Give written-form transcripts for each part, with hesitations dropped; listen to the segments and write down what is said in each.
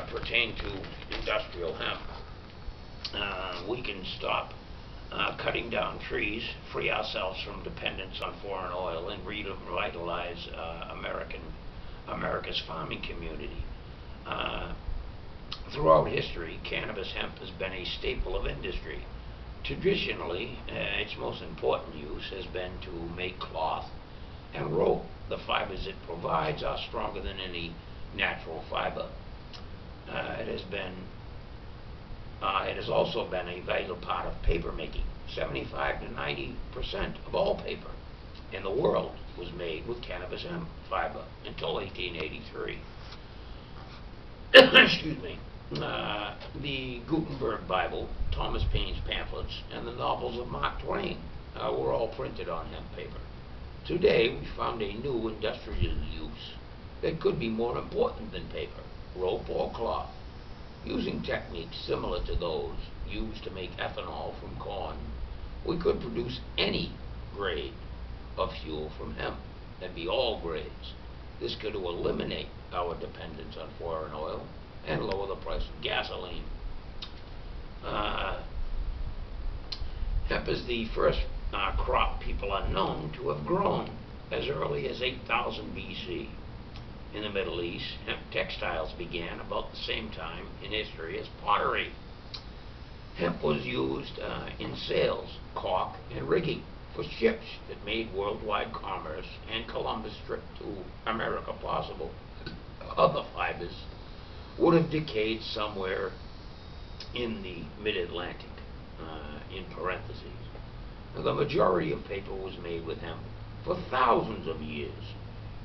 pertain to industrial hemp. We can stop cutting down trees, free ourselves from dependence on foreign oil, and revitalize America's farming community. Throughout history, cannabis hemp has been a staple of industry. Traditionally, its most important use has been to make cloth and rope. The fibers it provides are stronger than any natural fiber. It has also been a vital part of paper making. 75 to 90% of all paper in the world was made with cannabis hemp fiber until 1883. Excuse me. The Gutenberg Bible, Thomas Paine's pamphlets, and the novels of Mark Twain were all printed on hemp paper. Today, we found a new industrial use that could be more important than paper, rope or cloth. Using techniques similar to those used to make ethanol from corn, we could produce any grade of fuel from hemp. That'd be all grades. This could eliminate our dependence on foreign oil and lower the price of gasoline. Hemp is the first crop people are known to have grown as early as 8000 BC. In the Middle East, hemp textiles began about the same time in history as pottery. Hemp was used in sails, caulk, and rigging for ships that made worldwide commerce and Columbus' trip to America possible. Other fibers would have decayed somewhere in the mid-Atlantic, in parentheses. Now, the majority of paper was made with hemp for thousands of years.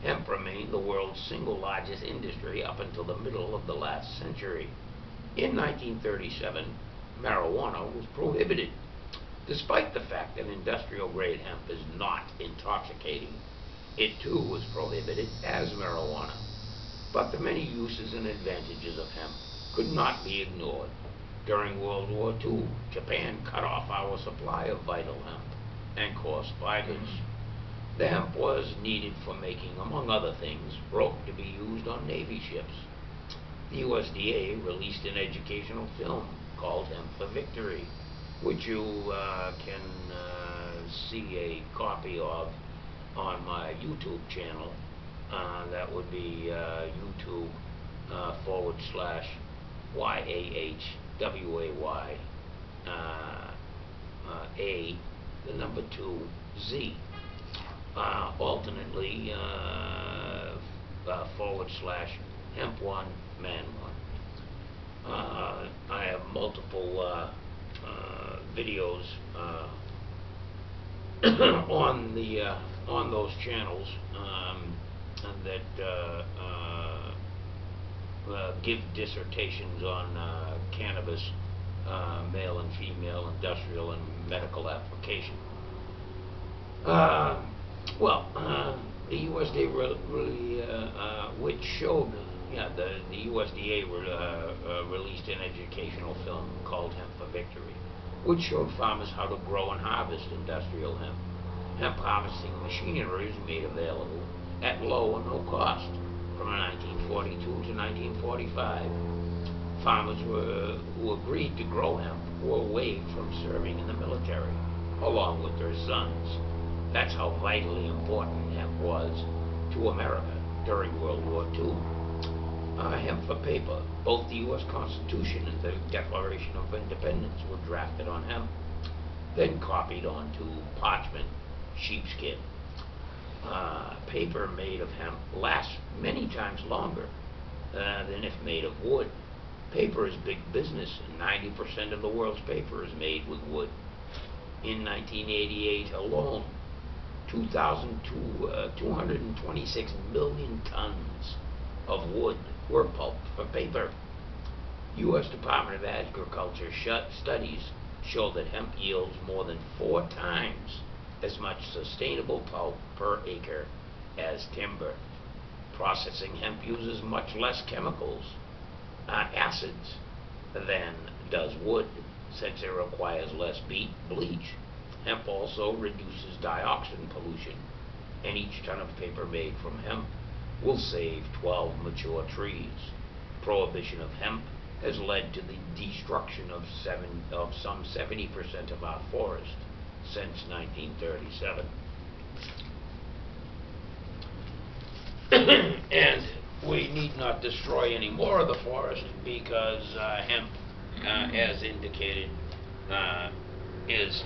Hemp remained the world's single largest industry up until the middle of the last century. In 1937, marijuana was prohibited. Despite the fact that industrial-grade hemp is not intoxicating, it too was prohibited as marijuana. But the many uses and advantages of hemp could not be ignored. During World War II, Japan cut off our supply of vital hemp and coarse fibers. The hemp was needed for making, among other things, rope to be used on Navy ships. The USDA released an educational film called Hemp for Victory, which you can see a copy of on my YouTube channel. That would be YouTube /YAHWAY A, the number 2, Z. Alternately /Hemp1 Man1. I have multiple videos on those channels that give dissertations on cannabis, male and female, industrial and medical application. The USDA which showed, the USDA released an educational film called Hemp for Victory, which showed farmers how to grow and harvest industrial hemp. Hemp harvesting machinery is made available at low or no cost from 1942 to 1945. Farmers who agreed to grow hemp were waived from serving in the military, along with their sons. That's how vitally important hemp was to America during World War II. Hemp for paper. Both the U.S. Constitution and the Declaration of Independence were drafted on hemp, then copied onto parchment, sheepskin. Paper made of hemp lasts many times longer than if made of wood. Paper is big business, and 90% of the world's paper is made with wood. In 1988 alone, 226 million tons of wood were pulped for paper. U.S. Department of Agriculture studies show that hemp yields more than 4 times as much sustainable pulp per acre as timber. Processing hemp uses much less chemicals, acids, than does wood, since it requires less bleach. Hemp also reduces dioxin pollution, and each ton of paper made from hemp will save 12 mature trees. prohibition of hemp has led to the destruction of some 70% of our forest since 1937. And we need not destroy any more of the forest because hemp, as indicated, is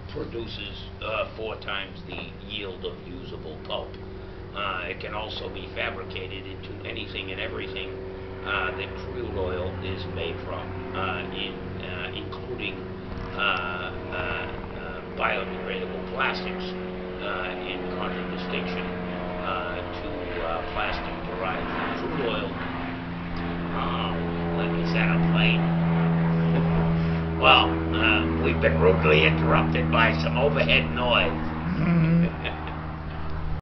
produces 4 times the yield of usable pulp. It can also be fabricated into anything and everything that crude oil is made from, including biodegradable plastics, in contradistinction to plastic derived from crude oil. Is that a plane? Well, we've been rudely interrupted by some overhead noise.